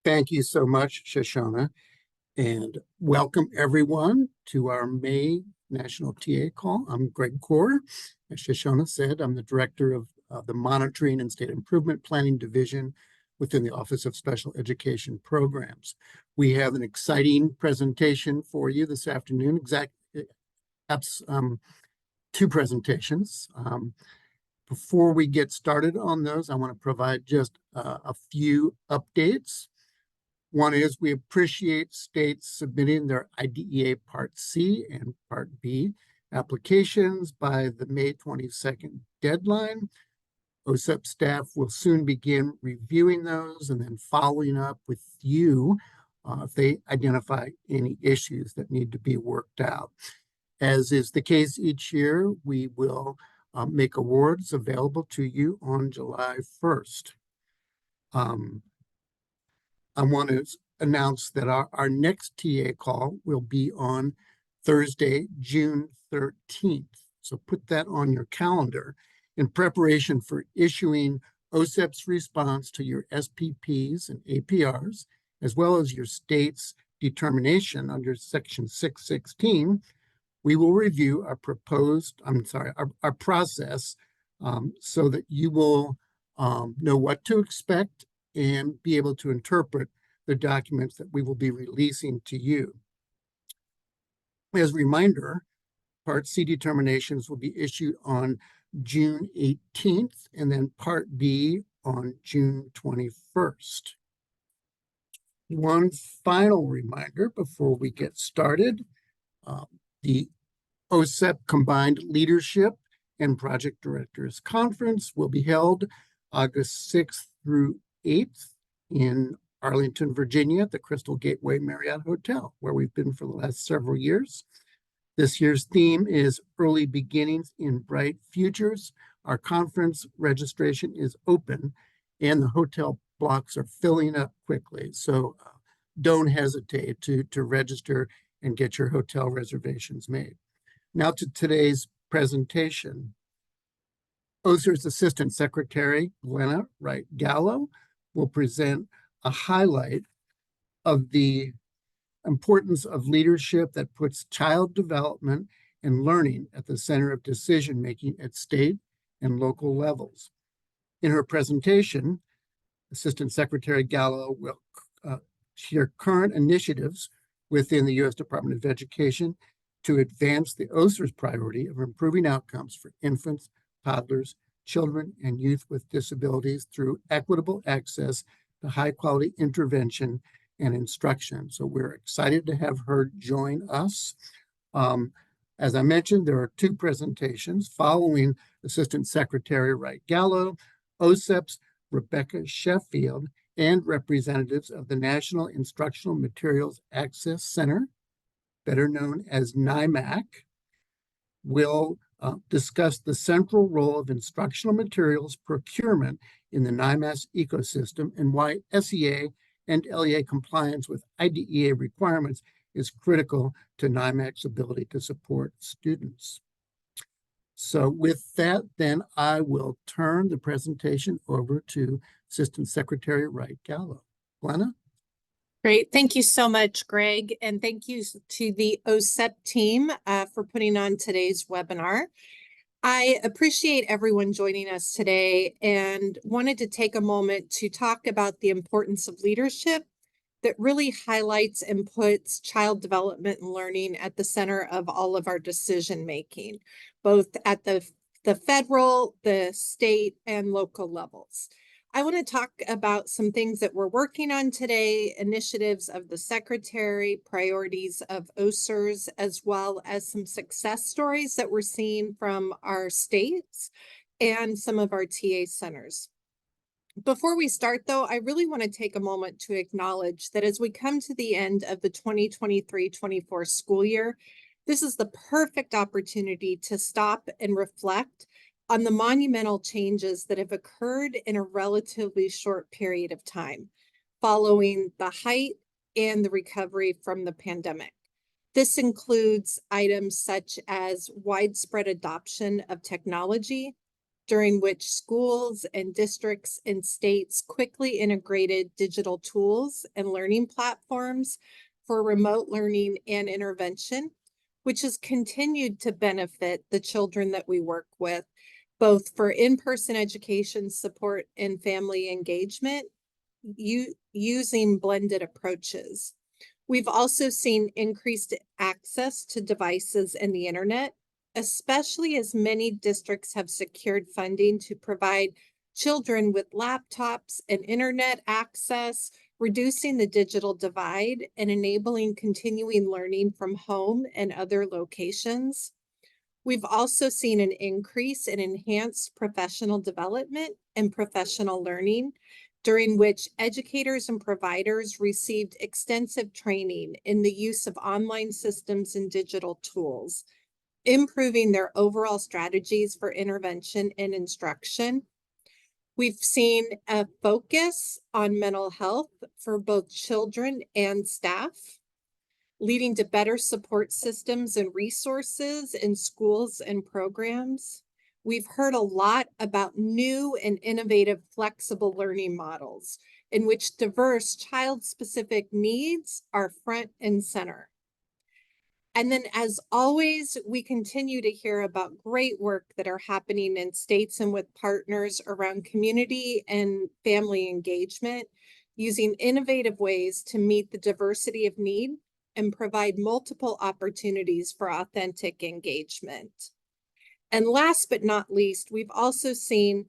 Thank you so much, Shoshana, and welcome everyone to our May National TA Call. I'm Greg Kaur. As Shoshana said, I'm the Director of the Monitoring and State Improvement Planning Division within the Office of Special Education Programs. We have an exciting presentation for you this afternoon, two presentations. Before we get started on those, I want to provide just a few updates. One is we appreciate states submitting their IDEA Part C and Part B applications by the May 22nd deadline. OSEP staff will soon begin reviewing those and then following up with you if they identify any issues that need to be worked out. As is the case each year, we will make awards available to you on July 1st. I want to announce that our next TA call will be on Thursday, June 13th. So put that on your calendar in preparation for issuing OSEP's response to your SPPs and APRs, as well as your state's determination under Section 616. We will review our our process so that you will know what to expect and be able to interpret the documents that we will be releasing to you. As a reminder, Part C determinations will be issued on June 18th and then Part B on June 21st. One final reminder before we get started, the OSEP Combined Leadership and Project Directors Conference will be held August 6th through 8th in Arlington, Virginia, at the Crystal Gateway Marriott Hotel, where we've been for the last several years. This year's theme is Early Beginnings in Bright Futures. Our conference registration is open and the hotel blocks are filling up quickly. So don't hesitate to register and get your hotel reservations made. Now to today's presentation. OSERS Assistant Secretary Glenna Wright-Gallo will present a highlight of the importance of leadership that puts child development and learning at the center of decision-making at state and local levels. In her presentation, Assistant Secretary Gallo will share current initiatives within the U.S. Department of Education to advance the OSERS priority of improving outcomes for infants, toddlers, children, and youth with disabilities through equitable access to high-quality intervention and instruction. So we're excited to have her join us. As I mentioned, there are two presentations following Assistant Secretary Wright-Gallo, OSEP's Rebecca Sheffield, and representatives of the National Instructional Materials Access Center, better known as NIMAC, will discuss the central role of instructional materials procurement in the NIMAS ecosystem and why SEA and LEA compliance with IDEA requirements is critical to NIMAC's ability to support students. So with that, then I will turn the presentation over to Assistant Secretary Wright-Gallo. Glenna? Great. Thank you so much, Greg. And thank you to the OSEP team for putting on today's webinar. I appreciate everyone joining us today and wanted to take a moment to talk about the importance of leadership that really highlights and puts child development and learning at the center of all of our decision making, both at the federal, the state, and local levels. I want to talk about some things that we're working on today, initiatives of the Secretary, priorities of OSERS, as well as some success stories that we're seeing from our states and some of our TA centers. Before we start, though, I really want to take a moment to acknowledge that as we come to the end of the 2023-24 school year, this is the perfect opportunity to stop and reflect on the monumental changes that have occurred in a relatively short period of time, following the height and the recovery from the pandemic. This includes items such as widespread adoption of technology, during which schools and districts and states quickly integrated digital tools and learning platforms for remote learning and intervention, which has continued to benefit the children that we work with, both for in-person education support and family engagement, using blended approaches. We've also seen increased access to devices and the internet, especially as many districts have secured funding to provide children with laptops and internet access, reducing the digital divide and enabling continuing learning from home and other locations. We've also seen an increase in enhanced professional development and professional learning, during which educators and providers received extensive training in the use of online systems and digital tools, improving their overall strategies for intervention and instruction. We've seen a focus on mental health for both children and staff, leading to better support systems and resources in schools and programs. We've heard a lot about new and innovative flexible learning models in which diverse child-specific needs are front and center. And then, as always, we continue to hear about great work that are happening in states and with partners around community and family engagement, using innovative ways to meet the diversity of need and provide multiple opportunities for authentic engagement. And last but not least, we've also seen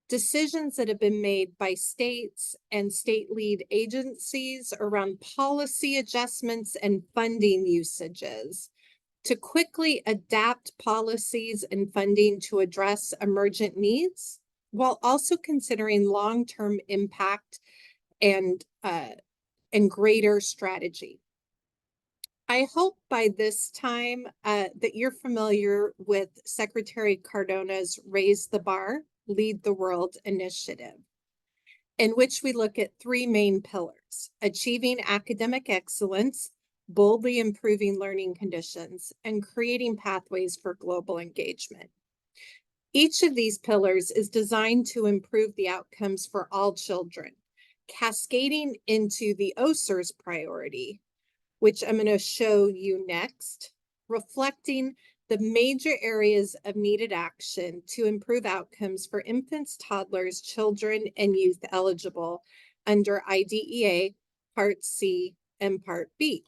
decisions that have been made by states and state lead agencies around policy adjustments and funding usages to quickly adapt policies and funding to address emergent needs, while also considering long-term impact and greater strategy. I hope by this time that you're familiar with Secretary Cardona's Raise the Bar, Lead the World initiative, in which we look at three main pillars: achieving academic excellence, boldly improving learning conditions, and creating pathways for global engagement. Each of these pillars is designed to improve the outcomes for all children, cascading into the OSERS priority, which I'm going to show you next, reflecting the major areas of needed action to improve outcomes for infants, toddlers, children, and youth eligible under IDEA Part C and Part B.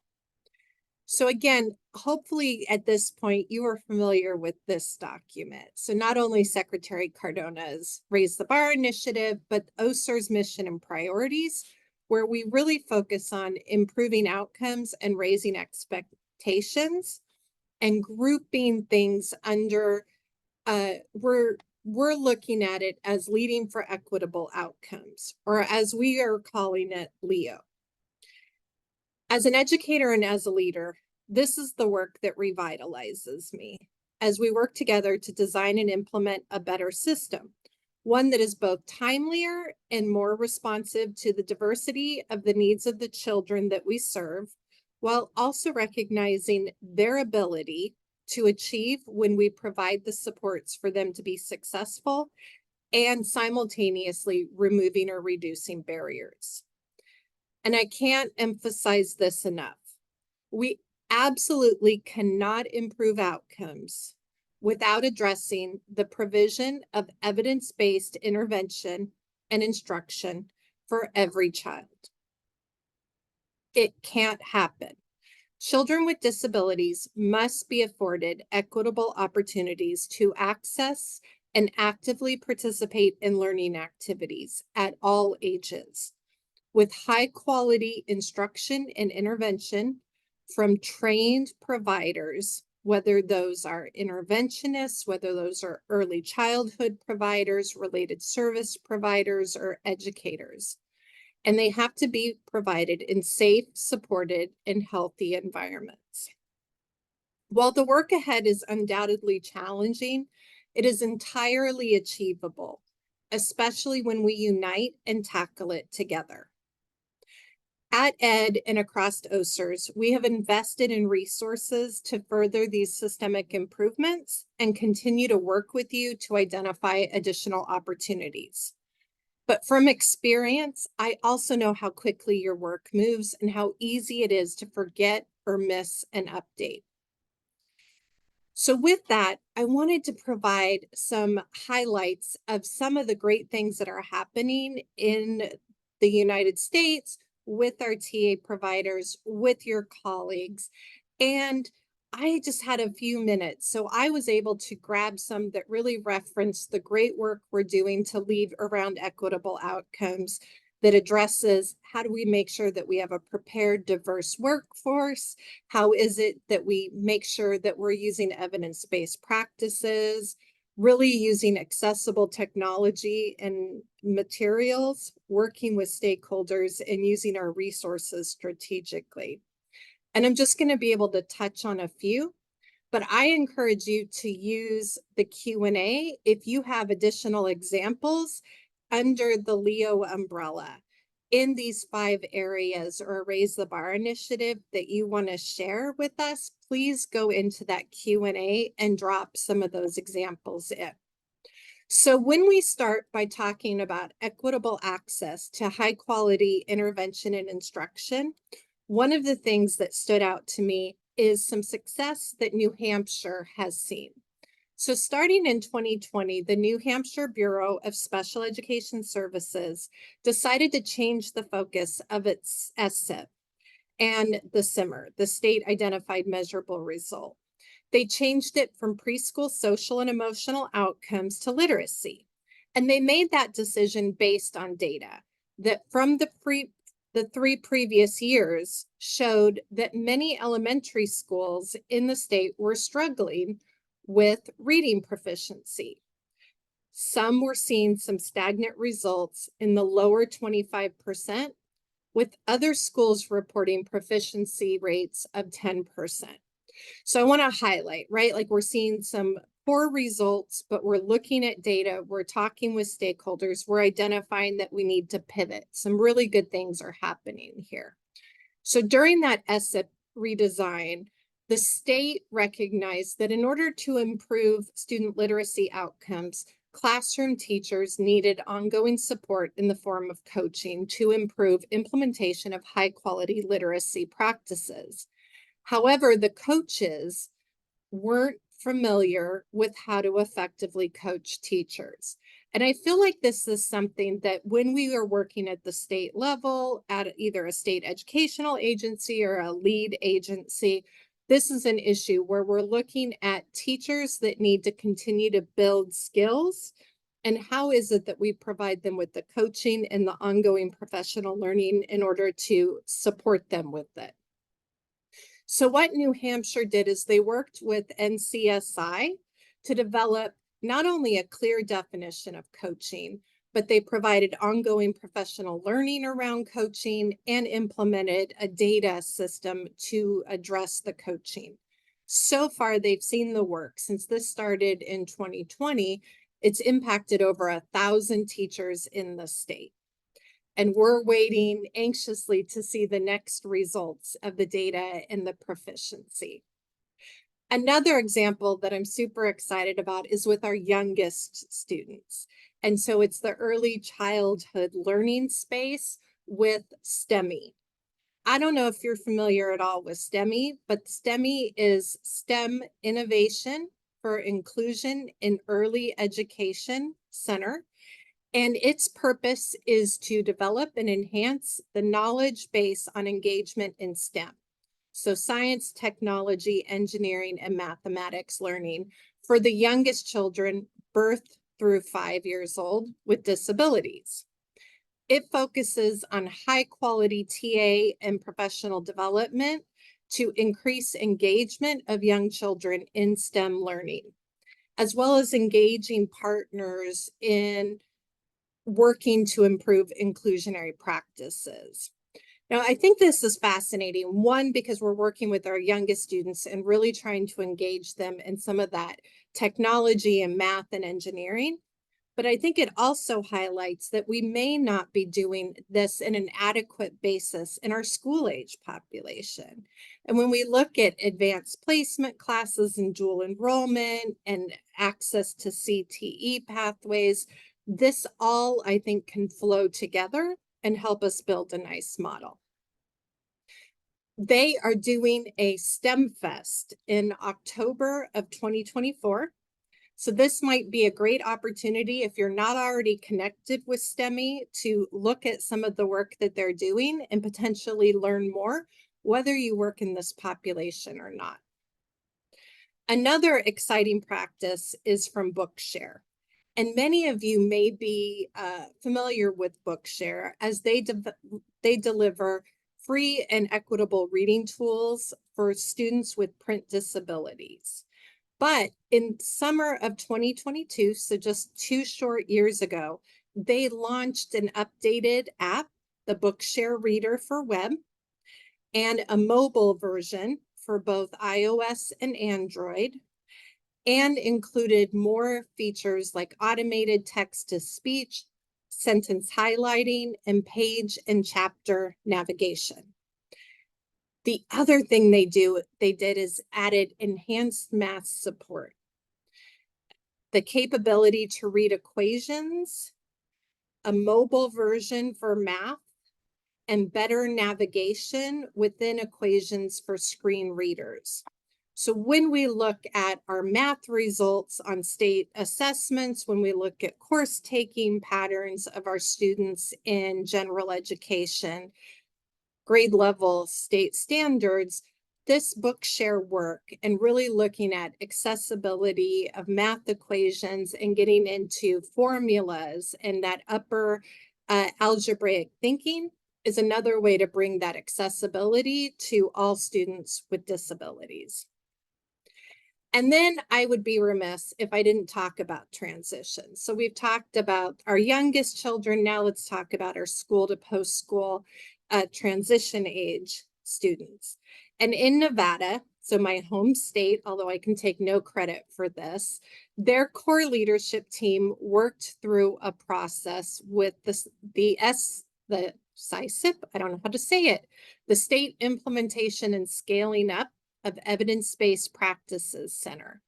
So again, hopefully at this point, you are familiar with this document. So not only Secretary Cardona's Raise the Bar initiative, but OSER's mission and priorities, where we really focus on improving outcomes and raising expectations and grouping things under, we're looking at it as leading for equitable outcomes, or as we are calling it, LEO. As an educator and as a leader, this is the work that revitalizes me as we work together to design and implement a better system, one that is both timelier and more responsive to the diversity of the needs of the children that we serve, while also recognizing their ability to achieve when we provide the supports for them to be successful, and simultaneously removing or reducing barriers. And I can't emphasize this enough. We absolutely cannot improve outcomes without addressing the provision of evidence-based intervention and instruction for every child. It can't happen. Children with disabilities must be afforded equitable opportunities to access and actively participate in learning activities at all ages, with high-quality instruction and intervention from trained providers, whether those are interventionists, whether those are early childhood providers, related service providers, or educators. And they have to be provided in safe, supported, and healthy environments. While the work ahead is undoubtedly challenging, it is entirely achievable, especially when we unite and tackle it together. At ED and across OSERS, we have invested in resources to further these systemic improvements and continue to work with you to identify additional opportunities. But from experience, I also know how quickly your work moves and how easy it is to forget or miss an update. So with that, I wanted to provide some highlights of some of the great things that are happening in the United States with our TA providers, with your colleagues. And I just had a few minutes, so I was able to grab some that really reference the great work we're doing to lead around equitable outcomes that addresses how do we make sure that we have a prepared, diverse workforce? How is it that we make sure that we're using evidence-based practices, really using accessible technology and materials, working with stakeholders, and using our resources strategically. And I'm just going to be able to touch on a few, but I encourage you to use the Q&A if you have additional examples under the LEO umbrella in these 5 areas or Raise the Bar initiative that you want to share with us. Please go into that Q&A and drop some of those examples in. So when we start by talking about equitable access to high quality intervention and instruction, one of the things that stood out to me is some success that New Hampshire has seen. So starting in 2020, the New Hampshire Bureau of Special Education Services decided to change the focus of its SIP and the SIMR, the State Identified Measurable Result. They changed it from preschool social and emotional outcomes to literacy. And they made that decision based on data that from the 3 previous years showed that many elementary schools in the state were struggling with reading proficiency. Some were seeing some stagnant results in the lower 25%, with other schools reporting proficiency rates of 10%. So I want to highlight, right? Like we're seeing some poor results, but we're looking at data, we're talking with stakeholders, we're identifying that we need to pivot. Some really good things are happening here. So during that SIP redesign, the state recognized that in order to improve student literacy outcomes, classroom teachers needed ongoing support in the form of coaching to improve implementation of high quality literacy practices. However, the coaches weren't familiar with how to effectively coach teachers. And I feel like this is something that when we are working at the state level, at either a state educational agency or a lead agency, this is an issue where we're looking at teachers that need to continue to build skills. And how is it that we provide them with the coaching and the ongoing professional learning in order to support them with it? So what New Hampshire did is they worked with NCSI to develop not only a clear definition of coaching, but they provided ongoing professional learning around coaching and implemented a data system to address the coaching. So far, they've seen the work. Since this started in 2020, it's impacted over 1,000 teachers in the state. And we're waiting anxiously to see the next results of the data and the proficiency. Another example that I'm super excited about is with our youngest students. And so it's the early childhood learning space with STEMI. I don't know if you're familiar at all with STEMI, but STEMI is STEM Innovation for Inclusion in Early Education Center. And its purpose is to develop and enhance the knowledge base on engagement in STEM. So science, technology, engineering, and mathematics learning for the youngest children, birth through 5 years old with disabilities. It focuses on high quality TA and professional development to increase engagement of young children in STEM learning, as well as engaging partners in working to improve inclusionary practices. Now, I think this is fascinating. One, because we're working with our youngest students and really trying to engage them in some of that technology and math and engineering. But I think it also highlights that we may not be doing this in an adequate basis in our school age population. And when we look at advanced placement classes and dual enrollment and access to CTE pathways, this all, I think, can flow together and help us build a nice model. They are doing a STEM Fest in October of 2024. So this might be a great opportunity if you're not already connected with STEMI to look at some of the work that they're doing and potentially learn more, whether you work in this population or not. Another exciting practice is from Bookshare. And many of you may be familiar with Bookshare as they deliver free and equitable reading tools for students with print disabilities. But in summer of 2022, so just 2 short years ago, they launched an updated app, the Bookshare Reader for web, and a mobile version for both iOS and Android, and included more features like automated text-to-speech, sentence highlighting, and page and chapter navigation. The other thing they did is added enhanced math support, the capability to read equations, a mobile version for math, and better navigation within equations for screen readers. So when we look at our math results on state assessments, when we look at course taking patterns of our students in general education, grade level state standards, this Bookshare work and really looking at accessibility of math equations and getting into formulas and that upper algebraic thinking is another way to bring that accessibility to all students with disabilities. And then I would be remiss if I didn't talk about transition. So we've talked about our youngest children. Now let's talk about our school to post-school transition age students. And in Nevada, so my home state, although I can take no credit for this, their core leadership team worked through a process with the SISIP, I don't know how to say it, the State Implementation and Scaling Up of Evidence-Based Practices Center.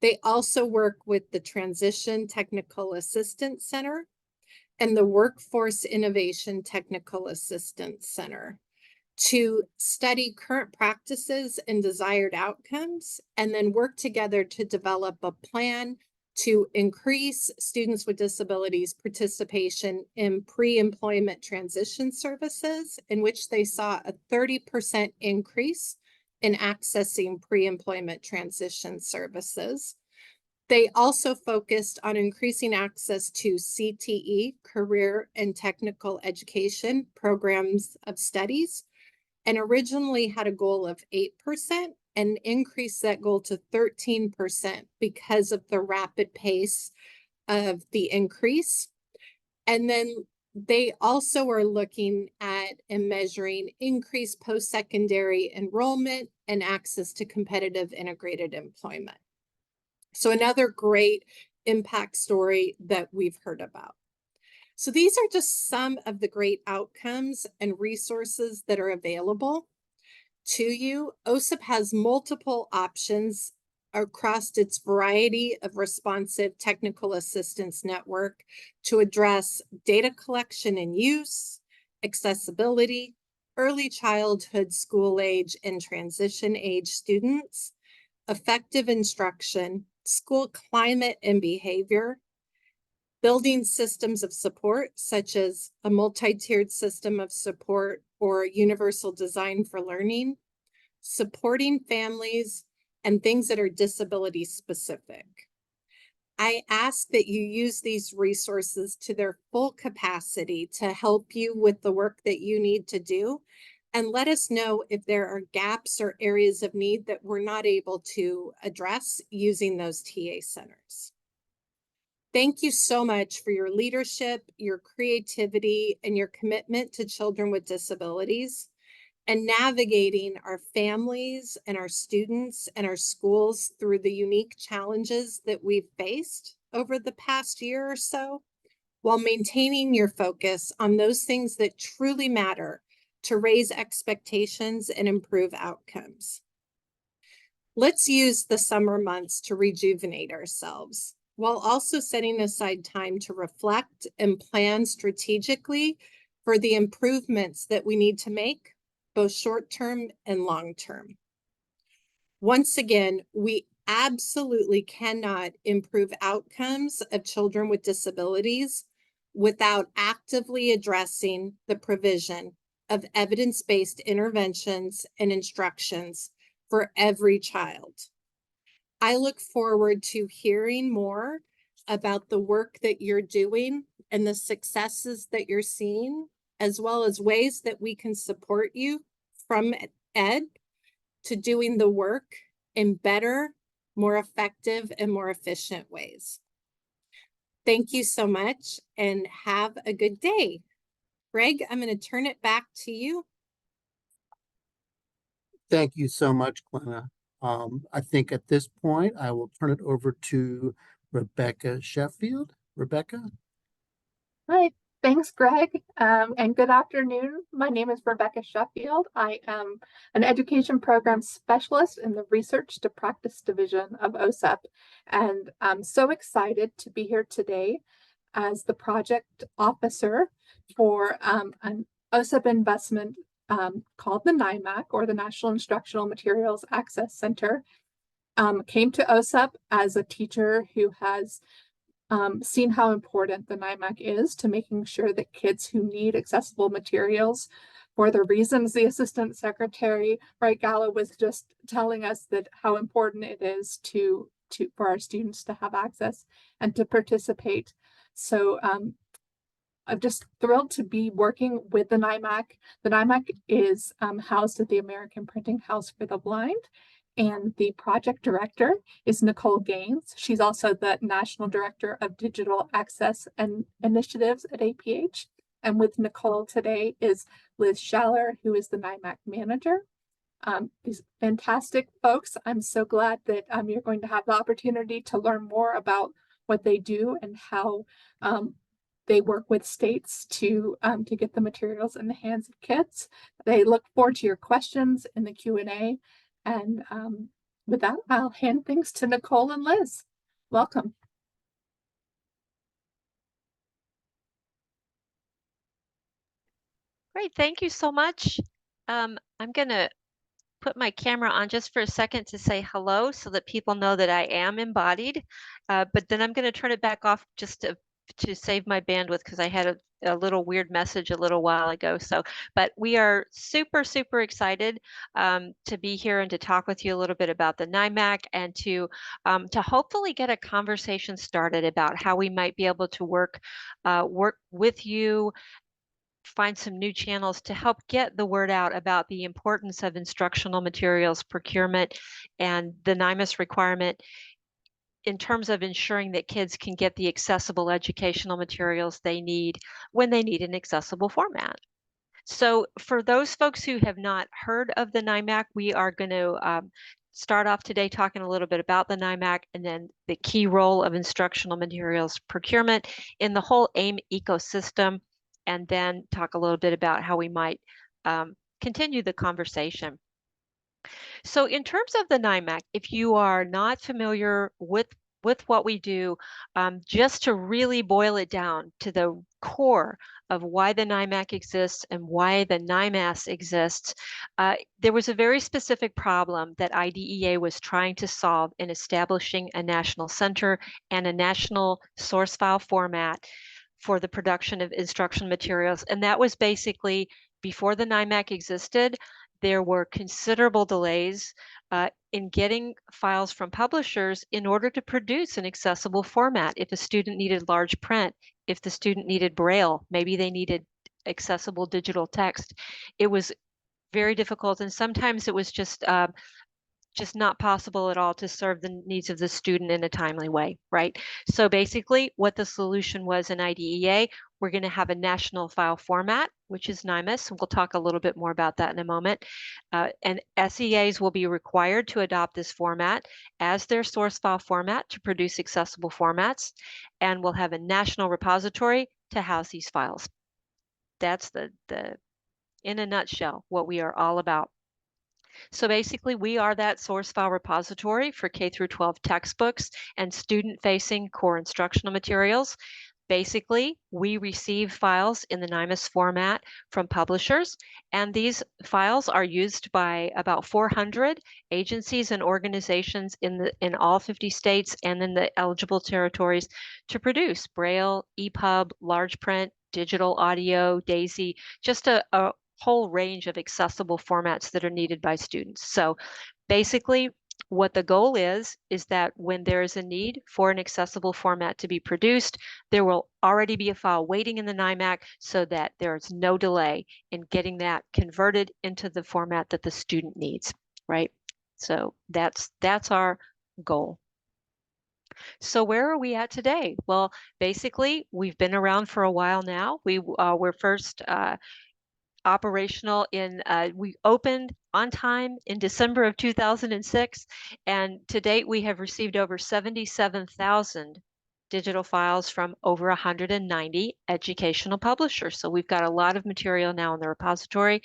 They also work with the Transition Technical Assistance Center and the Workforce Innovation Technical Assistance Center to study current practices and desired outcomes, and then work together to develop a plan to increase students with disabilities participation in pre-employment transition services, in which they saw a 30% increase in accessing pre-employment transition services. They also focused on increasing access to CTE, career and technical education programs of studies, and originally had a goal of 8% and increased that goal to 13% because of the rapid pace of the increase. And then they also are looking at and measuring increased post-secondary enrollment and access to competitive integrated employment. So another great impact story that we've heard about. So these are just some of the great outcomes and resources that are available to you. OSEP has multiple options across its variety of responsive technical assistance network to address data collection and use, accessibility, early childhood, school age, and transition age students, effective instruction, school climate and behavior, building systems of support, such as a multi-tiered system of support or universal design for learning, supporting families, and things that are disability specific. I ask that you use these resources to their full capacity to help you with the work that you need to do, and let us know if there are gaps or areas of need that we're not able to address using those TA centers. Thank you so much for your leadership, your creativity, and your commitment to children with disabilities and navigating our families and our students and our schools through the unique challenges that we've faced. over the past year or so, while maintaining your focus on those things that truly matter to raise expectations and improve outcomes. Let's use the summer months to rejuvenate ourselves, while also setting aside time to reflect and plan strategically for the improvements that we need to make, both short-term and long-term. Once again, we absolutely cannot improve outcomes of children with disabilities without actively addressing the provision of evidence-based interventions and instructions for every child. I look forward to hearing more about the work that you're doing and the successes that you're seeing, as well as ways that we can support you from ed to doing the work in better, more effective, and more efficient ways. Thank you so much and have a good day. Greg, I'm going to turn it back to you. Thank you so much, Glenna. I think at this point, I will turn it over to Rebecca Sheffield. Rebecca? Hi, thanks, Greg, and good afternoon. My name is Rebecca Sheffield. I am an education program specialist in the Research to Practice Division of OSEP, and I'm so excited to be here today as the project officer for an OSEP investment called the NIMAC, or the National Instructional Materials Access Center. Came to OSEP as a teacher who has seen how important the NIMAC is to making sure that kids who need accessible materials, for the reasons the Assistant Secretary Wright-Gallo was just telling us, that how important it is for our students to have access and to participate. So I'm just thrilled to be working with the NIMAC. The NIMAC is housed at the American Printing House for the Blind, and the project director is Nicole Gaines. She's also the National Director of Digital Access and Initiatives at APH. And with Nicole today is Liz Schaller, who is the NIMAC manager. These fantastic folks. I'm so glad that you're going to have the opportunity to learn more about what they do and how they work with states to get the materials in the hands of kids. They look forward to your questions in the Q&A. And with that, I'll hand things to Nicole and Liz. Welcome. Great, thank you so much. I'm going to put my camera on just for a second to say hello so that people know that I am embodied. But then I'm going to turn it back off just to save my bandwidth, because I had a little weird message a little while ago. So, but we are super, super excited to be here and to talk with you a little bit about the NIMAC, and to hopefully get a conversation started about how we might be able to work with you, find some new channels to help get the word out about the importance of instructional materials procurement and the NIMAS requirement in terms of ensuring that kids can get the accessible educational materials they need when they need an accessible format. So for those folks who have not heard of the NIMAC, we are going to start off today talking a little bit about the NIMAC, and then the key role of instructional materials procurement in the whole AIM ecosystem, and then talk a little bit about how we might continue the conversation. So in terms of the NIMAC, if you are not familiar with what we do, just to really boil it down to the core of why the NIMAC exists and why the NIMAS exists, there was a very specific problem that IDEA was trying to solve in establishing a national center and a national source file format for the production of instruction materials. And that was basically, before the NIMAC existed, there were considerable delays in getting files from publishers in order to produce an accessible format. If a student needed large print, if the student needed braille, maybe they needed accessible digital text, it was very difficult. And sometimes it was just just not possible at all to serve the needs of the student in a timely way, right? So basically what the solution was in IDEA, we're going to have a national file format, which is NIMAS. We'll talk a little bit more about that in a moment. And SEAs will be required to adopt this format as their source file format to produce accessible formats. And we'll have a national repository to house these files. That's the in a nutshell, what we are all about. So basically, we are that source file repository for K through 12 textbooks and student-facing core instructional materials. Basically, we receive files in the NIMAS format from publishers, and these files are used by about 400 agencies and organizations in all 50 states and in the eligible territories to produce braille, EPUB, large print, digital audio, DAISY, just a whole range of accessible formats that are needed by students. So basically, what the goal is that when there is a need for an accessible format to be produced, there will already be a file waiting in the NIMAC so that there is no delay in getting that converted into the format that the student needs, right? So that's our goal. So where are we at today? Well, basically, we've been around for a while now. We were first operational we opened on time in December of 2006, and to date we have received over 77,000 digital files from over 190 educational publishers. So we've got a lot of material now in the repository.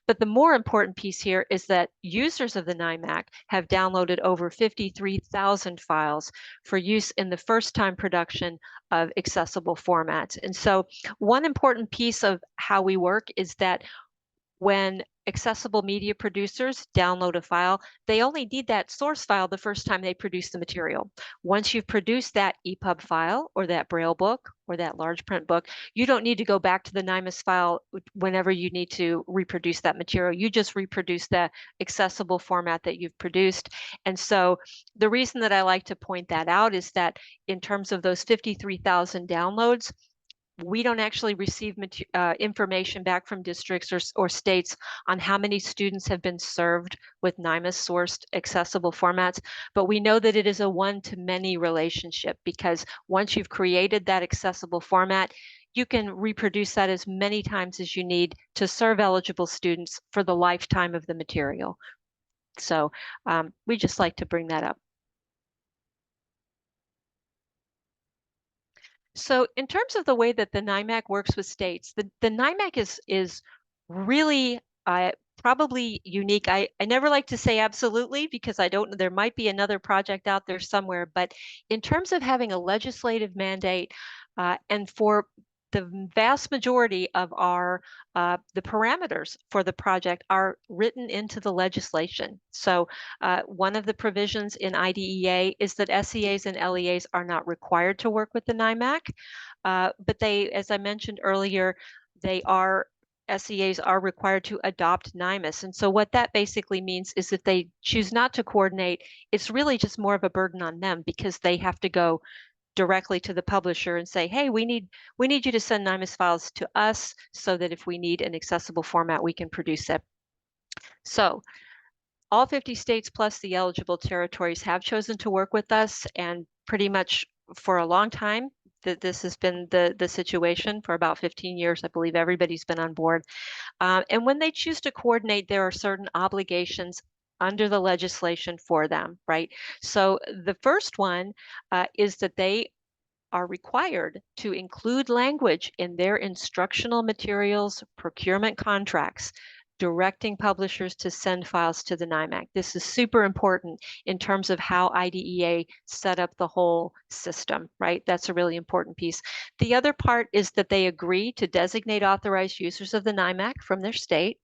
But the more important piece here is that users of the NIMAC have downloaded over 53,000 files for use in the first time production of accessible formats. And so one important piece of how we work is that when accessible media producers download a file, they only need that source file the first time they produce the material. Once you've produced that EPUB file or that Braille book or that large print book, you don't need to go back to the NIMAS file whenever you need to reproduce that material. You just reproduce the accessible format that you've produced. And so the reason that I like to point that out is that in terms of those 53,000 downloads, we don't actually receive information back from districts or states on how many students have been served with NIMAS sourced accessible formats, but we know that it is a one-to-many relationship because once you've created that accessible format, you can reproduce that as many times as you need to serve eligible students for the lifetime of the material. So we just like to bring that up. So in terms of the way that the NIMAC works with states, the NIMAC is really probably unique. I never like to say absolutely because I don't know, there might be another project out there somewhere, but in terms of having a legislative mandate and for the vast majority of our the parameters for the project are written into the legislation. So one of the provisions in IDEA is that SEAs and LEAs are not required to work with the NIMAC, but they, as I mentioned earlier, SEAs are required to adopt NIMAS. And so what that basically means is if they choose not to coordinate, it's really just more of a burden on them because they have to go directly to the publisher and say, hey, we need you to send NIMAS files to us so that if we need an accessible format, we can produce it. So all 50 states plus the eligible territories have chosen to work with us, and pretty much for a long time that this has been the situation for about 15 years. I believe everybody's been on board. And when they choose to coordinate, there are certain obligations under the legislation for them, right? So the first one is that they are required to include language in their instructional materials procurement contracts directing publishers to send files to the NIMAC. This is super important in terms of how IDEA set up the whole system, right? That's a really important piece. The other part is that they agree to designate authorized users of the NIMAC from their state.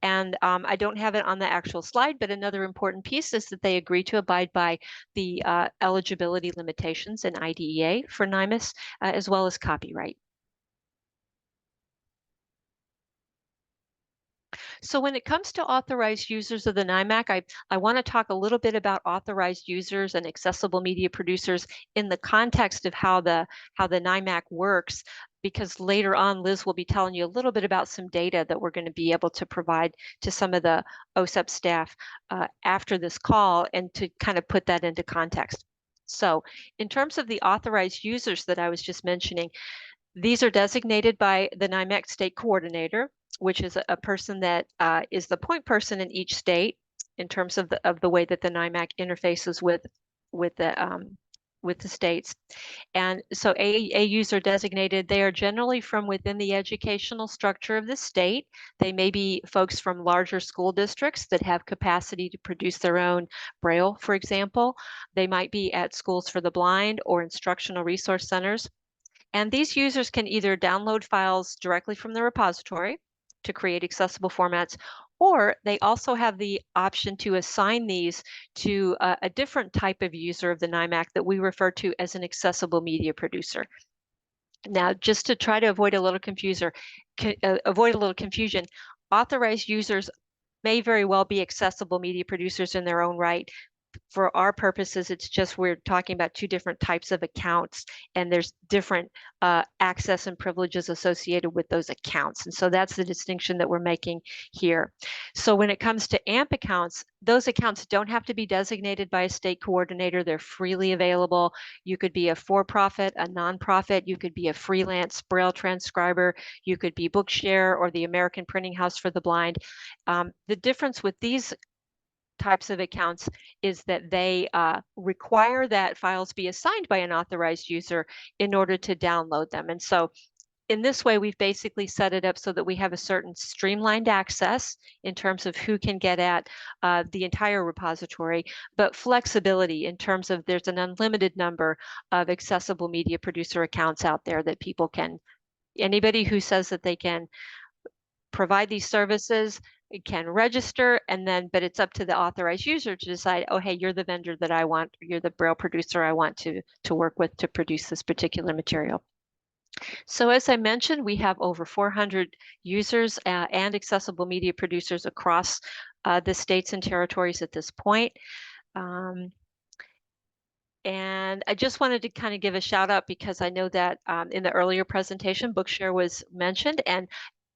And I don't have it on the actual slide, but another important piece is that they agree to abide by the eligibility limitations in IDEA for NIMAS, as well as copyright. So when it comes to authorized users of the NIMAC, I want to talk a little bit about authorized users and accessible media producers in the context of how the NIMAC works, because later on Liz will be telling you a little bit about some data that we're going to be able to provide to some of the OSEP staff after this call, and to kind of put that into context. So in terms of the authorized users that I was just mentioning, these are designated by the NIMAC state coordinator, which is a person that is the point person in each state in terms of the way that the NIMAC interfaces with the states. And so AUs are designated. They are generally from within the educational structure of the state. They may be folks from larger school districts that have capacity to produce their own braille, for example. They might be at schools for the blind or instructional resource centers. And these users can either download files directly from the repository to create accessible formats, or they also have the option to assign these to a different type of user of the NIMAC that we refer to as an accessible media producer. Now, just to try to avoid a little confusion, authorized users may very well be accessible media producers in their own right. For our purposes, it's just we're talking about two different types of accounts, and there's different access and privileges associated with those accounts. And so that's the distinction that we're making here. So when it comes to AMP accounts, those accounts don't have to be designated by a state coordinator. They're freely available. You could be a for-profit, a nonprofit. You could be a freelance Braille transcriber. You could be Bookshare or the American Printing House for the Blind. The difference with these types of accounts is that they require that files be assigned by an authorized user in order to download them. And so in this way, we've basically set it up so that we have a certain streamlined access in terms of who can get at the entire repository, but flexibility in terms of there's an unlimited number of accessible media producer accounts out there that people can, anybody who says that they can provide these services can register, and then, but it's up to the authorized user to decide, oh, hey, you're the vendor that I want, you're the Braille producer I want to work with to produce this particular material. So as I mentioned, we have over 400 users and accessible media producers across the states and territories at this point. And I just wanted to kind of give a shout out because I know that in the earlier presentation, Bookshare was mentioned, and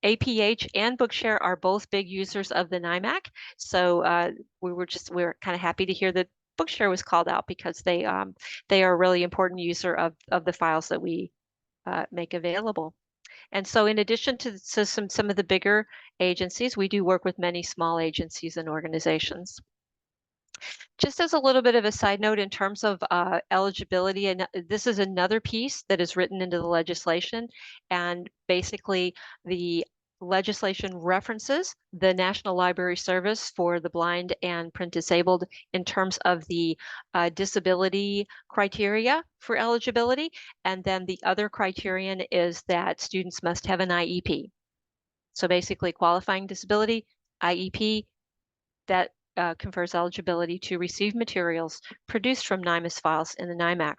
APH and Bookshare are both big users of the NIMAC. So we're kind of happy to hear that Bookshare was called out, because they are a really important user of the files that we make available. And so in addition to some of the bigger agencies, we do work with many small agencies and organizations. Just as a little bit of a side note in terms of eligibility, and this is another piece that is written into the legislation, and basically the legislation references the National Library Service for the blind and print disabled in terms of the disability criteria for eligibility. And then the other criterion is that students must have an IEP. So basically qualifying disability, IEP, that confers eligibility to receive materials produced from NIMAS files in the NIMAC.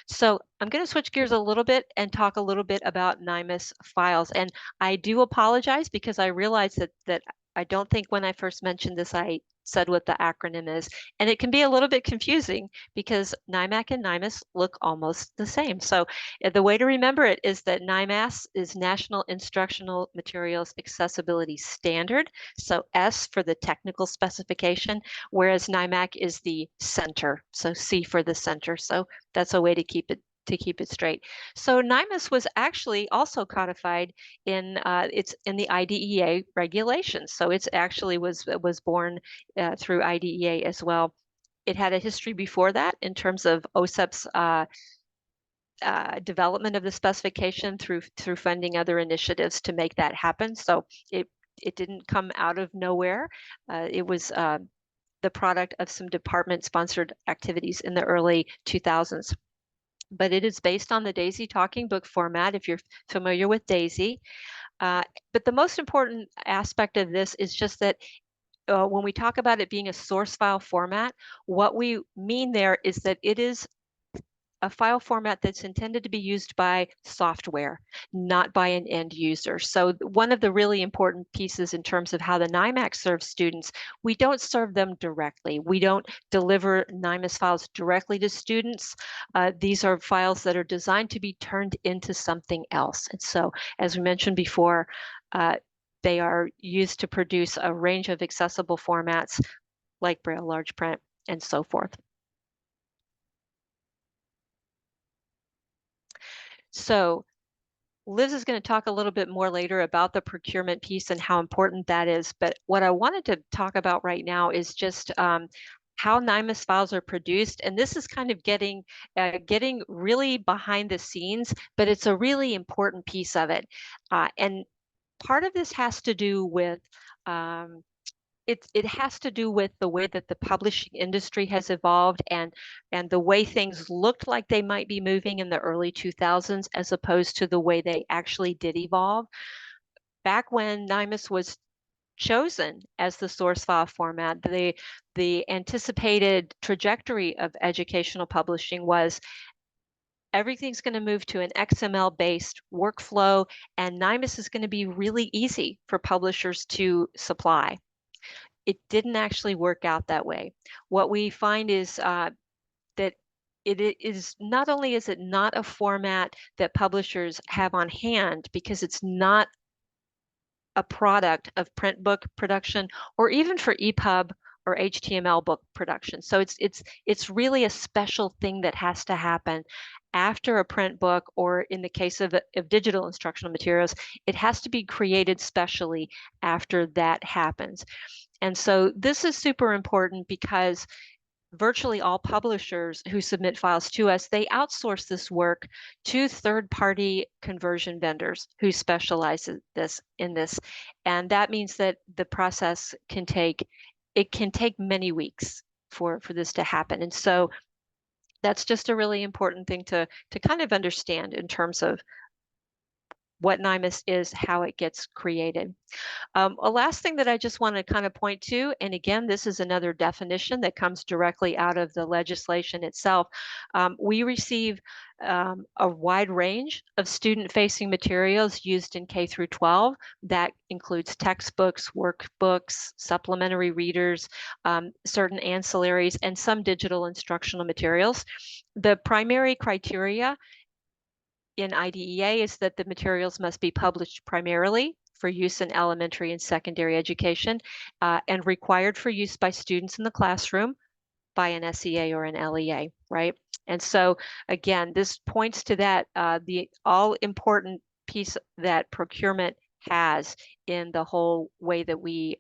So I'm going to switch gears a little bit and talk a little bit about NIMAS files. And I do apologize because I realized that I don't think when I first mentioned this, I said what the acronym is. And it can be a little bit confusing because NIMAC and NIMAS look almost the same. So the way to remember it is that NIMAS is National Instructional Materials Accessibility Standard. So S for the technical specification, whereas NIMAC is the center. So C for the center. So that's a way to keep it straight. So NIMAS was actually also codified in it's in the IDEA regulations. So it's actually was born through IDEA as well. It had a history before that in terms of OSEP's development of the specification through funding other initiatives to make that happen. So it didn't come out of nowhere. It was the product of some department-sponsored activities in the early 2000s. But it is based on the DAISY talking book format, if you're familiar with DAISY. But the most important aspect of this is just that when we talk about it being a source file format, what we mean there is that it is a file format that's intended to be used by software, not by an end user. So one of the really important pieces in terms of how the NIMAC serves students, we don't serve them directly. We don't deliver NIMAS files directly to students. These are files that are designed to be turned into something else. And so, as we mentioned before, they are used to produce a range of accessible formats like Braille, large print, and so forth. So Liz is going to talk a little bit more later about the procurement piece and how important that is. But what I wanted to talk about right now is just how NIMAS files are produced. And this is kind of getting really behind the scenes, but it's a really important piece of it. And part of this has to do with it has to do with the way that the publishing industry has evolved and the way things looked like they might be moving in the early 2000s as opposed to the way they actually did evolve. Back when NIMAS was chosen as the source file format, the anticipated trajectory of educational publishing was everything's going to move to an XML-based workflow, and NIMAS is going to be really easy for publishers to supply. It didn't actually work out that way. What we find is that it is not only is it not a format that publishers have on hand because it's not a product of print book production or even for EPUB or HTML book production. So it's really a special thing that has to happen after a print book, or in the case of digital instructional materials, it has to be created specially after that happens. And so this is super important because virtually all publishers who submit files to us, they outsource this work to third-party conversion vendors who specialize in this. And that means that the process can take many weeks for this to happen. And so that's just a really important thing to kind of understand in terms of what NIMAS is, how it gets created. A last thing that I just want to kind of point to, and again, this is another definition that comes directly out of the legislation itself. We receive a wide range of student-facing materials used in K through 12. That includes textbooks, workbooks, supplementary readers, certain ancillaries, and some digital instructional materials. The primary criteria in IDEA is that the materials must be published primarily for use in elementary and secondary education and required for use by students in the classroom by an SEA or an LEA, right? And so again, this points to that, the all-important piece that procurement has in the whole way that we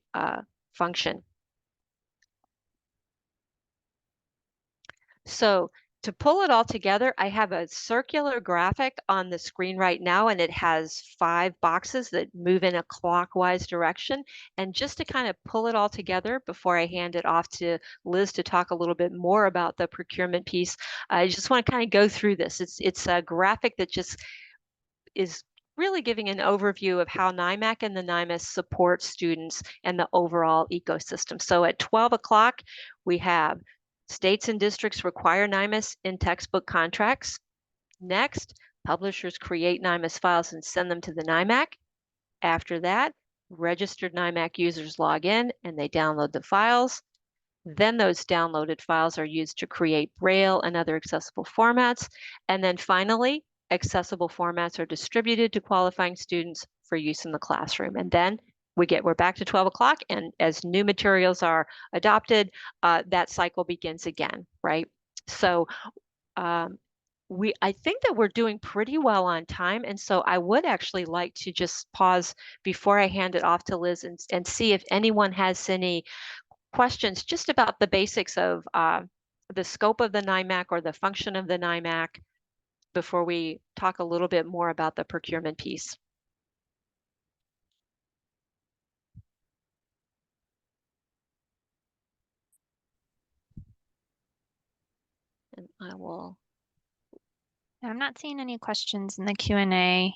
function. So to pull it all together, I have a circular graphic on the screen right now, and it has 5 boxes that move in a clockwise direction. And just to kind of pull it all together before I hand it off to Liz to talk a little bit more about the procurement piece, I just want to kind of go through this. It's a graphic that just is really giving an overview of how NIMAC and the NIMAS support students and the overall ecosystem. So at 12 o'clock, we have states and districts require NIMAS in textbook contracts. Next, publishers create NIMAS files and send them to the NIMAC. After that, registered NIMAC users log in and they download the files. Then those downloaded files are used to create Braille and other accessible formats. And then finally, accessible formats are distributed to qualifying students for use in the classroom. And then we're back to 12 o'clock, and as new materials are adopted, that cycle begins again, right? So I think that we're doing pretty well on time, and so I would actually like to just pause before I hand it off to Liz and see if anyone has any questions just about the basics of the scope of the NIMAC or the function of the NIMAC before we talk a little bit more about the procurement piece. And I will. I'm not seeing any questions in the Q&A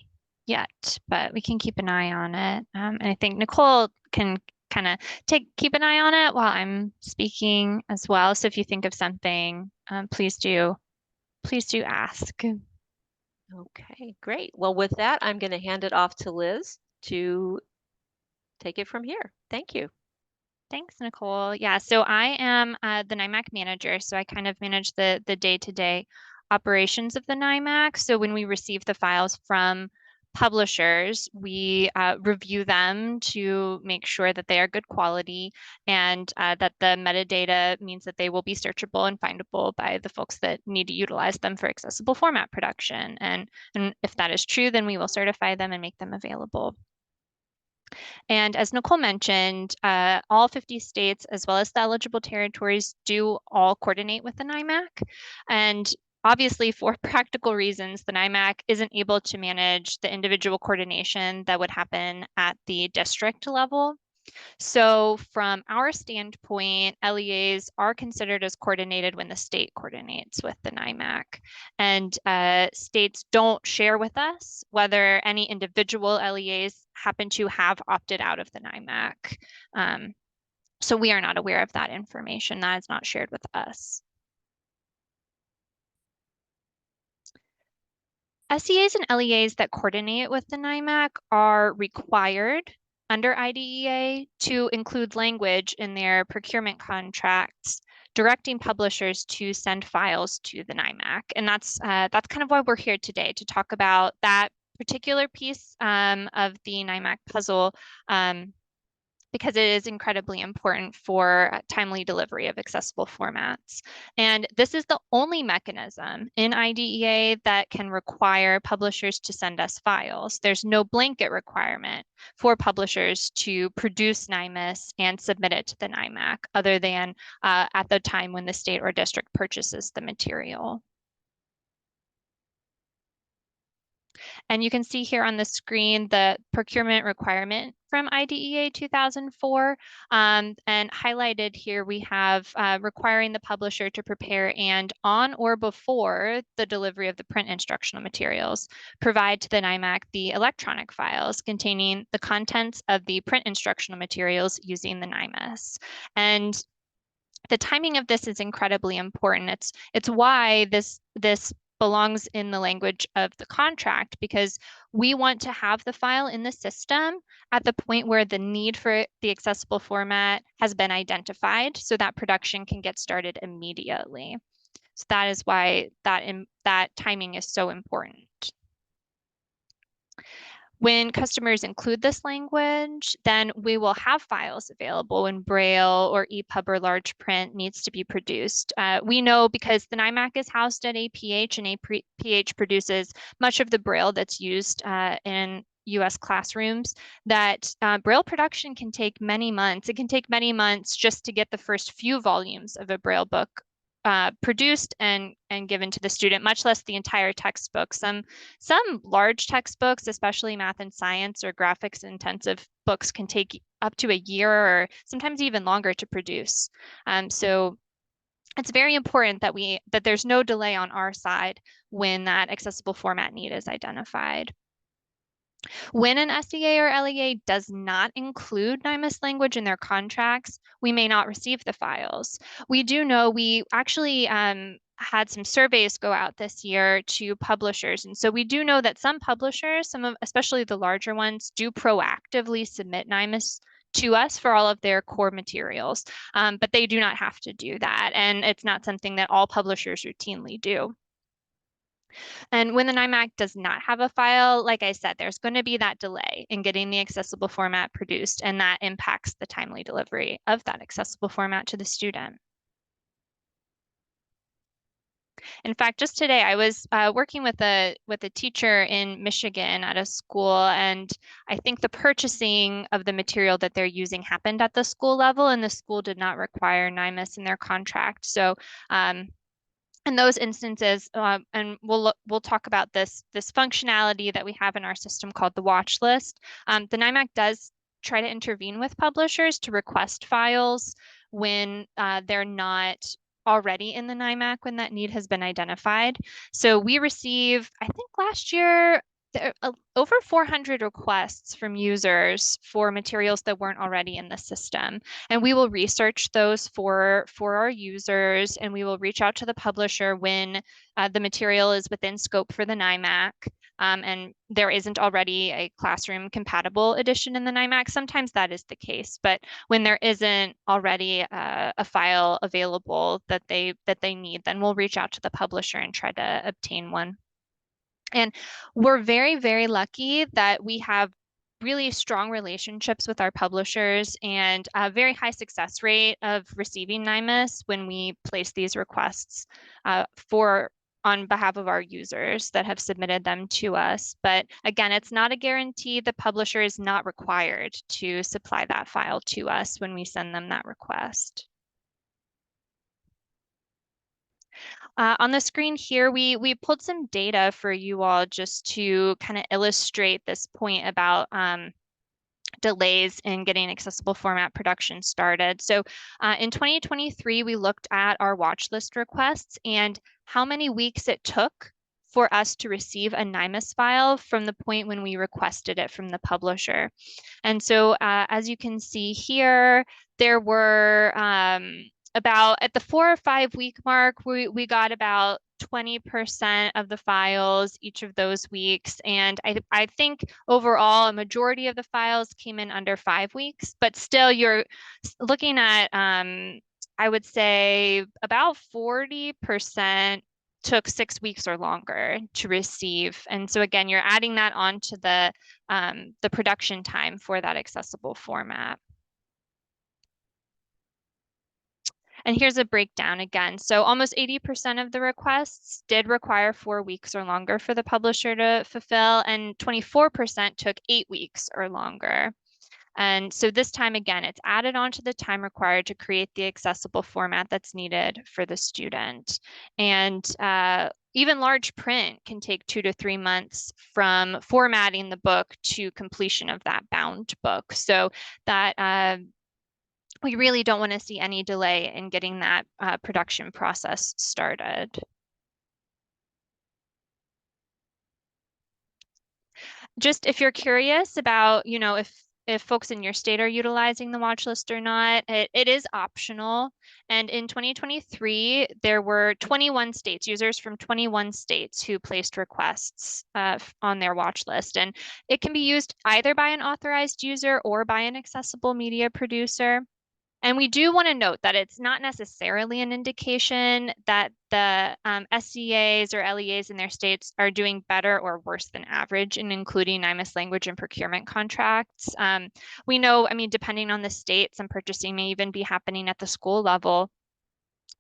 yet, but we can keep an eye on it. And I think Nicole can kind of keep an eye on it while I'm speaking as well. So if you think of something, please do please do ask. Okay, great. Well, with that, I'm going to hand it off to Liz to take it from here. Thank you. Thanks, Nicole. Yeah, so I am the NIMAC manager, so I kind of manage the day-to-day operations of the NIMAC. So when we receive the files from publishers, we review them to make sure that they are good quality and that the metadata means that they will be searchable and findable by the folks that need to utilize them for accessible format production. And if that is true, then we will certify them and make them available. And as Nicole mentioned, all 50 states, as well as the eligible territories, do all coordinate with the NIMAC. And obviously, for practical reasons, the NIMAC isn't able to manage the individual coordination that would happen at the district level. So from our standpoint, LEAs are considered as coordinated when the state coordinates with the NIMAC. And states don't share with us whether any individual LEAs happen to have opted out of the NIMAC. So we are not aware of that information. That is not shared with us. SEAs and LEAs that coordinate with the NIMAC are required under IDEA to include language in their procurement contracts directing publishers to send files to the NIMAC. And that's kind of why we're here today, to talk about that particular piece of the NIMAC puzzle, because it is incredibly important for timely delivery of accessible formats. And this is the only mechanism in IDEA that can require publishers to send us files. There's no blanket requirement for publishers to produce NIMAS and submit it to the NIMAC, other than at the time when the state or district purchases the material. And you can see here on the screen the procurement requirement from IDEA 2004. And highlighted here, we have requiring the publisher to prepare and on or before the delivery of the print instructional materials, provide to the NIMAC the electronic files containing the contents of the print instructional materials using the NIMAS. And the timing of this is incredibly important. It's why this belongs in the language of the contract, because we want to have the file in the system at the point where the need for the accessible format has been identified, so that production can get started immediately. So that is why that timing is so important. When customers include this language, then we will have files available when Braille or EPUB or large print needs to be produced. We know because the NIMAC is housed at APH, and APH produces much of the Braille that's used in US classrooms, that Braille production can take many months. It can take many months just to get the first few volumes of a Braille book produced and given to the student, much less the entire textbook. Some large textbooks, especially math and science or graphics intensive books, can take up to a year or sometimes even longer to produce. So it's very important that there's no delay on our side when that accessible format need is identified. When an SEA or LEA does not include NIMAS language in their contracts, we may not receive the files. We do know we actually had some surveys go out this year to publishers. And so we do know that some publishers, especially the larger ones, do proactively submit NIMAS to us for all of their core materials, but they do not have to do that. And it's not something that all publishers routinely do. And when the NIMAC does not have a file, like I said, there's going to be that delay in getting the accessible format produced, and that impacts the timely delivery of that accessible format to the student. In fact, just today, I was working with a teacher in Michigan at a school, and I think the purchasing of the material that they're using happened at the school level, and the school did not require NIMAS in their contract. So in those instances, and we'll talk about this functionality that we have in our system called the watch list. The NIMAC does try to intervene with publishers to request files when they're not already in the NIMAC, when that need has been identified. So we receive, I think last year, There are over 400 requests from users for materials that weren't already in the system. And we will research those for our users, and we will reach out to the publisher when the material is within scope for the NIMAC. And there isn't already a classroom compatible edition in the NIMAC. Sometimes that is the case, but when there isn't already a file available that they need, then we'll reach out to the publisher and try to obtain one. And we're very, very lucky that we have really strong relationships with our publishers and a very high success rate of receiving NIMAS when we place these requests on behalf of our users that have submitted them to us. But again, it's not a guarantee. The publisher is not required to supply that file to us when we send them that request. On the screen here, we pulled some data for you all just to kind of illustrate this point about delays in getting accessible format production started. So in 2023, we looked at our watch list requests and how many weeks it took for us to receive a NIMAS file from the point when we requested it from the publisher. And so as you can see here, there were about at the 4 or 5 week mark, we got about 20% of the files each of those weeks. And I think overall a majority of the files came in under 5 weeks, but still you're looking at, I would say about 40% took 6 weeks or longer to receive. And so again, you're adding that onto the production time for that accessible format. And here's a breakdown again. So almost 80% of the requests did require 4 weeks or longer for the publisher to fulfill, and 24% took 8 weeks or longer. And so this time, again, it's added onto the time required to create the accessible format that's needed for the student. And even large print can take 2 to 3 months from formatting the book to completion of that bound book. So that we really don't want to see any delay in getting that production process started. Just if you're curious about, if folks in your state are utilizing the watch list or not, it is optional. And in 2023, there were 21 states, users from 21 states who placed requests on their watch list. And it can be used either by an authorized user or by an accessible media producer. And we do want to note that it's not necessarily an indication that the SEAs or LEAs in their states are doing better or worse than average in including NIMAS language and procurement contracts. We know, depending on the state, some purchasing may even be happening at the school level.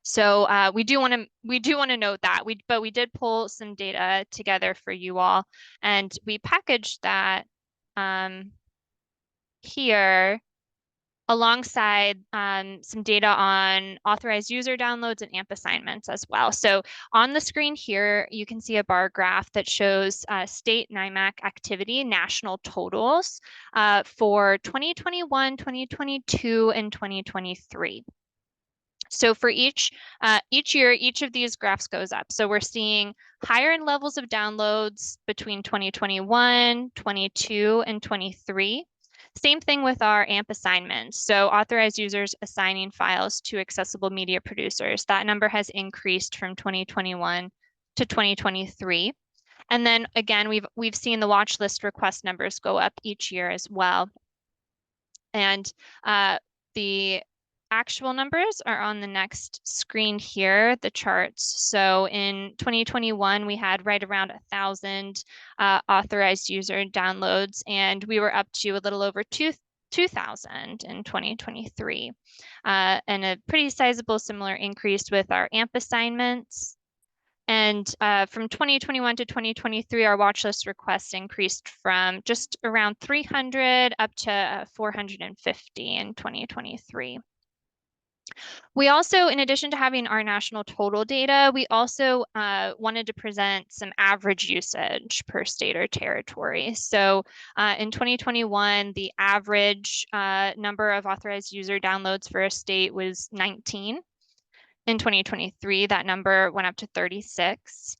So we do want to note that. But we did pull some data together for you all, and we packaged that here alongside some data on authorized user downloads and AMP assignments as well. So on the screen here, you can see a bar graph that shows state NIMAC activity national totals for 2021, 2022, and 2023. So for each year, each of these graphs goes up. So we're seeing higher in levels of downloads between 2021, 22, and 23. Same thing with our AMP assignments. So authorized users assigning files to accessible media producers. That number has increased from 2021 to 2023. And then again, we've seen the watch list request numbers go up each year as well. And the actual numbers are on the next screen here, the charts. So in 2021, we had right around 1,000 authorized user downloads, and we were up to a little over 2,000 in 2023. And a pretty sizable similar increase with our AMP assignments. And from 2021 to 2023, our watch list requests increased from just around 300 up to 450 in 2023. We also, in addition to having our national total data, we also wanted to present some average usage per state or territory. So in 2021, the average number of authorized user downloads for a state was 19. In 2023, that number went up to 36.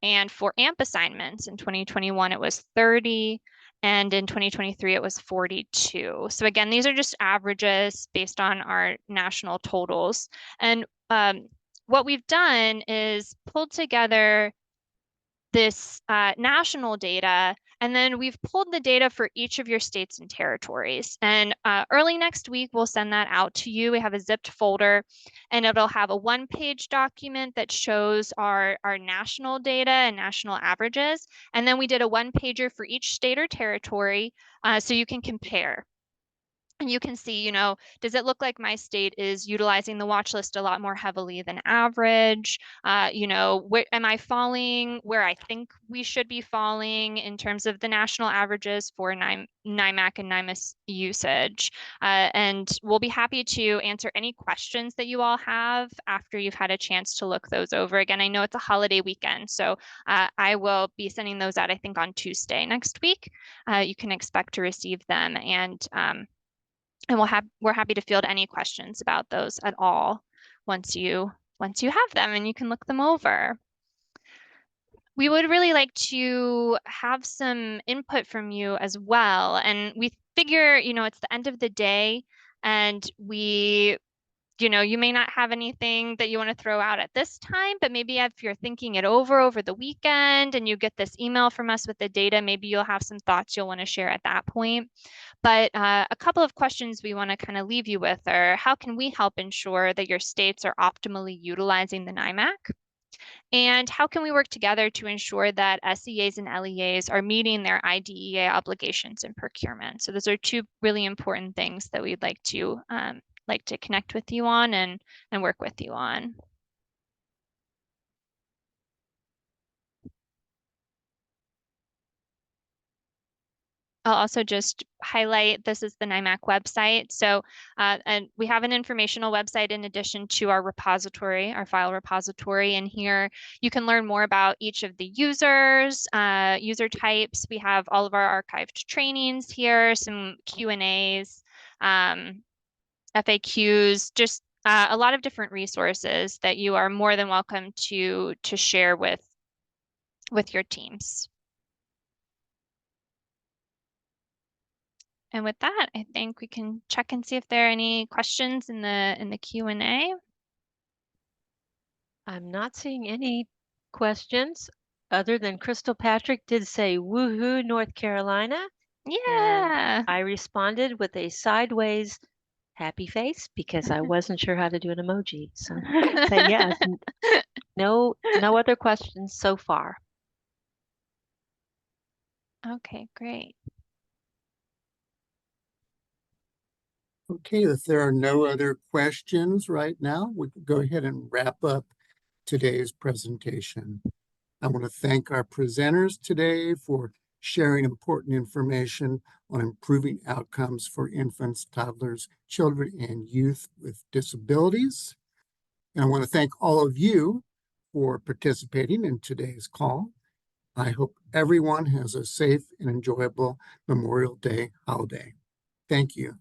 And for AMP assignments in 2021, it was 30. And in 2023, it was 42. So again, these are just averages based on our national totals. And what we've done is pulled together this national data, and then we've pulled the data for each of your states and territories. And early next week, we'll send that out to you. We have a zipped folder, and it'll have a one-page document that shows our national data and national averages. And then we did a one-pager for each state or territory, so you can compare. And you can see, you know, does it look like my state is utilizing the watch list a lot more heavily than average? You know, where am I falling where I think we should be falling in terms of the national averages for NIMAC and NIMAS usage? And we'll be happy to answer any questions that you all have after you've had a chance to look those over. Again, I know it's a holiday weekend, so I will be sending those out, I think, on Tuesday next week. You can expect to receive them, and we're happy to field any questions about those at all once you have them and you can look them over. We would really like to have some input from you as well. And we figure, you know, it's the end of the day, and you know, you may not have anything that you want to throw out at this time, but maybe if you're thinking it over the weekend and you get this email from us with the data, maybe you'll have some thoughts you'll want to share at that point. But a couple of questions we want to kind of leave you with are, how can we help ensure that your states are optimally utilizing the NIMAC? And how can we work together to ensure that SEAs and LEAs are meeting their IDEA obligations in procurement? So those are two really important things that we'd like to connect with you on and work with you on. I'll also just highlight, this is the NIMAC website. So and we have an informational website in addition to our repository, our file repository. And here you can learn more about each of the users, user types. We have all of our archived trainings here, some Q&As, FAQs, just a lot of different resources that you are more than welcome to share with your teams. And with that, I think we can check and see if there are any questions in the Q&A. I'm not seeing any questions other than Crystal Patrick did say, woohoo, North Carolina. Yeah. And I responded with a sideways happy face because I wasn't sure how to do an emoji. So say yes. No other questions so far. Okay, great. Okay, if there are no other questions right now, we can go ahead and wrap up today's presentation. I want to thank our presenters today for sharing important information on improving outcomes for infants, toddlers, children, and youth with disabilities. And I want to thank all of you for participating in today's call. I hope everyone has a safe and enjoyable Memorial Day holiday. Thank you.